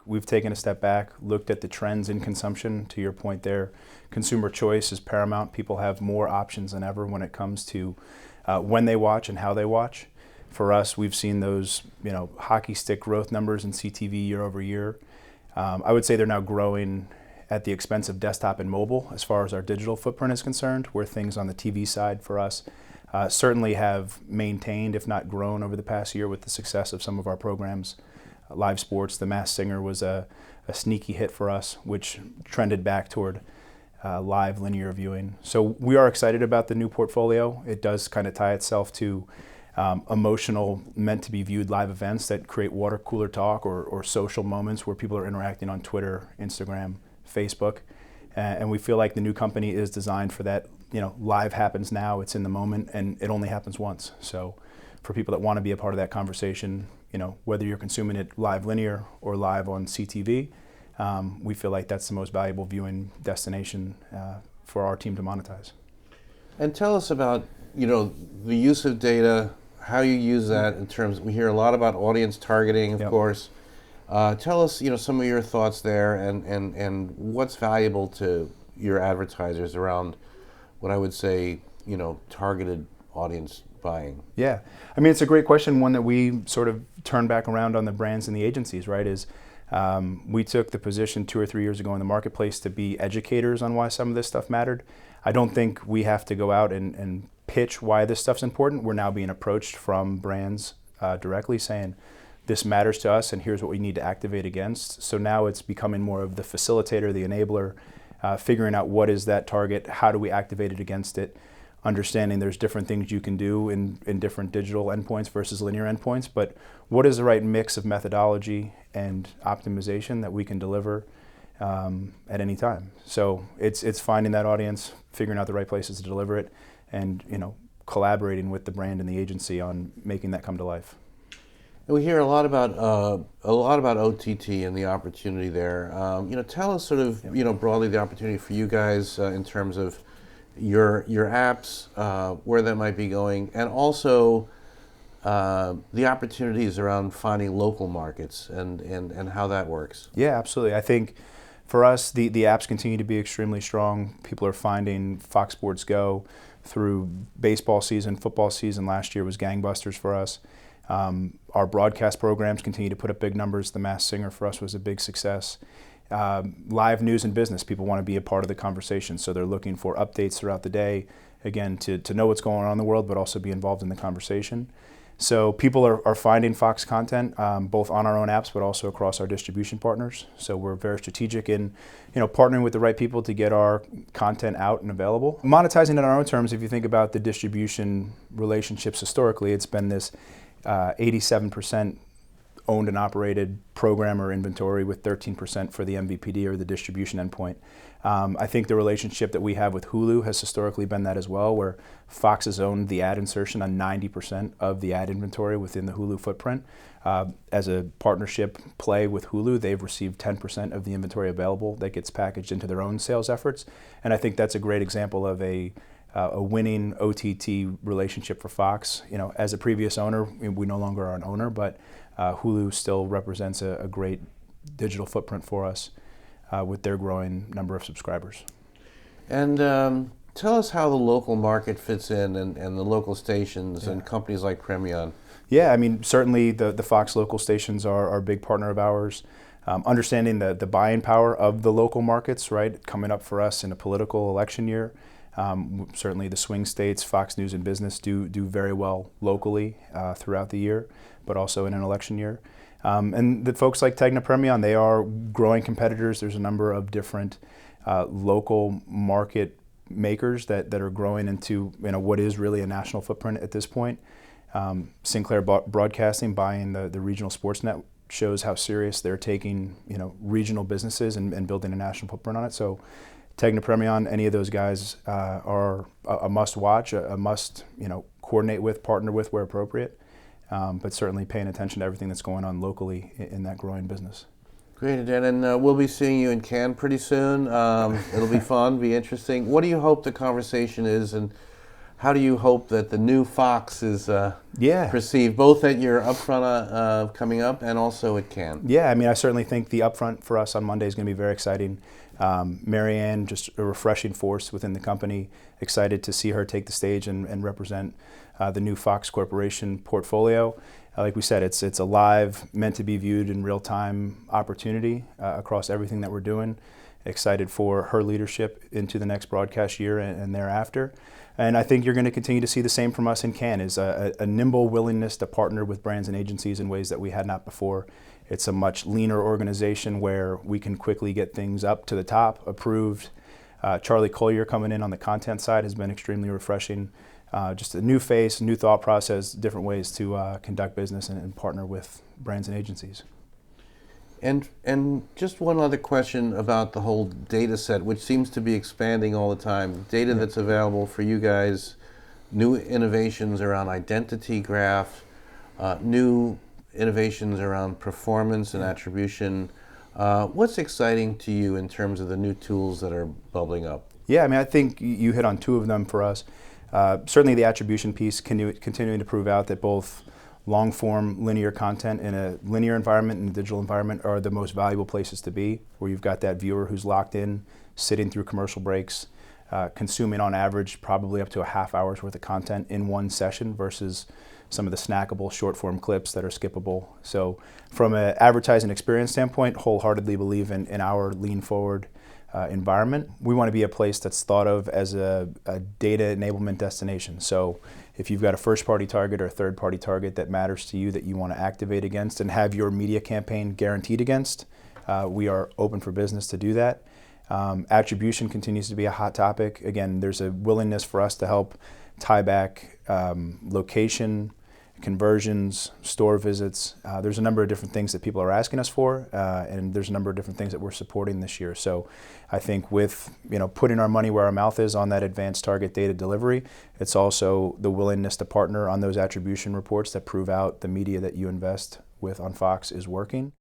we've taken a step back, looked at the trends in consumption. To your point there, consumer choice is paramount. People have more options than ever when it comes to when they watch and how they watch. For us, we've seen those hockey stick growth numbers in CTV year over year. I would say they're now growing at the expense of desktop and mobile as far as our digital footprint is concerned, where things on the TV side for us certainly have maintained, if not grown, over the past year with the success of some of our programs. Live sports, The Masked Singer was a sneaky hit for us, which trended back toward live linear viewing. So we are excited about the new portfolio. It does kind of tie itself to emotional, meant to be viewed live events that create water cooler talk or social moments where people are interacting on Twitter, Instagram, Facebook. And we feel like the new company is designed for that. Live happens now, it's in the moment, and it only happens once. So for people that want to be a part of that conversation, whether you're consuming it live linear or live on CTV, we feel like that's the most valuable viewing destination for our team to monetize. And tell us about, the use of data, how you use that in terms, we hear a lot about audience targeting, of course. Tell us, some of your thoughts there and what's valuable to your advertisers around what I would say, targeted audience buying. Yeah, it's a great question, one that we sort of turn back around on the brands and the agencies, right, is we took the position 2 or 3 years ago in the marketplace to be educators on why some of this stuff mattered. I don't think we have to go out and pitch why this stuff's important. We're now being approached from brands directly saying, this matters to us and here's what we need to activate against. So now it's becoming more of the facilitator, the enabler, figuring out what is that target, how do we activate it against it, understanding there's different things you can do in different digital endpoints versus linear endpoints, but what is the right mix of methodology and optimization that we can deliver at any time. So it's finding that audience, figuring out the right places to deliver it, and collaborating with the brand and the agency on making that come to life. We hear a lot about OTT and the opportunity there. Tell us sort of broadly the opportunity for you guys in terms of your apps, where that might be going, and also the opportunities around finding local markets and how that works. Yeah, absolutely. I think for us, the apps continue to be extremely strong. People are finding Fox Sports Go through baseball season, football season. Last year was gangbusters for us. Our broadcast programs continue to put up big numbers. The Masked Singer for us was a big success. Live news and business, people want to be a part of the conversation, so they're looking for updates throughout the day, again, to know what's going on in the world, but also be involved in the conversation. So people are finding Fox content, both on our own apps, but also across our distribution partners. So we're very strategic in, partnering with the right people to get our content out and available. Monetizing it on our own terms, if you think about the distribution relationships historically, it's been this 87% owned and operated program or inventory with 13% for the MVPD or the distribution endpoint. I think the relationship that we have with Hulu has historically been that as well, where Fox has owned the ad insertion on 90% of the ad inventory within the Hulu footprint. As a partnership play with Hulu, they've received 10% of the inventory available that gets packaged into their own sales efforts. And I think that's a great example of a winning OTT relationship for Fox. As a previous owner, we no longer are an owner, but Hulu still represents a great digital footprint for us with their growing number of subscribers. And tell us how the local market fits in and the local stations and companies like Premion. Yeah, certainly the Fox local stations are a big partner of ours. Understanding the buying power of the local markets, right, coming up for us in a political election year. Certainly the swing states, Fox News and Business do very well locally throughout the year, but also in an election year. And the folks like Tegna Premion, they are growing competitors. There's a number of different local market makers that are growing into what is really a national footprint at this point. Sinclair Broadcasting buying the regional sports net shows how serious they're taking regional businesses and building a national footprint on it. So Tegna Premion, any of those guys are a must watch, a must coordinate with, partner with where appropriate, but certainly paying attention to everything that's going on locally in that growing business. Great, Dan, and we'll be seeing you in Cannes pretty soon. It'll be fun, be interesting. What do you hope the conversation is, and how do you hope that the new Fox is Yeah. perceived, both at your upfront coming up and also at Cannes? Yeah, I mean, I certainly think the upfront for us on Monday is going to be very exciting. Marianne, just a refreshing force within the company. Excited to see her take the stage and represent the new Fox Corporation portfolio. Like we said, it's a live, meant to be viewed in real time opportunity across everything that we're doing. Excited for her leadership into the next broadcast year and thereafter. And I think you're going to continue to see the same from us in Cannes, is a nimble willingness to partner with brands and agencies in ways that we had not before. It's a much leaner organization where we can quickly get things up to the top, approved. Charlie Collier coming in on the content side has been extremely refreshing. Just a new face, new thought process, different ways to conduct business and partner with brands and agencies. And just one other question about the whole data set, which seems to be expanding all the time. Data that's available for you guys, new innovations around identity graph, new innovations around performance and attribution. What's exciting to you in terms of the new tools that are bubbling up? Yeah, I mean, I think you hit on two of them for us. Certainly the attribution piece, continuing to prove out that both long-form linear content in a linear environment and a digital environment are the most valuable places to be, where you've got that viewer who's locked in, sitting through commercial breaks, consuming on average probably up to a half hour's worth of content in one session versus some of the snackable short-form clips that are skippable. So from an advertising experience standpoint, wholeheartedly believe in our lean forward environment. We want to be a place that's thought of as a data enablement destination. So if you've got a first-party target or a third-party target that matters to you that you want to activate against and have your media campaign guaranteed against, we are open for business to do that. Attribution continues to be a hot topic. Again, there's a willingness for us to help tie back location, conversions, store visits. There's a number of different things that people are asking us for, and there's a number of different things that we're supporting this year. So I think with putting our money where our mouth is on that advanced target data delivery, it's also the willingness to partner on those attribution reports that prove out the media that you invest with on Fox is working.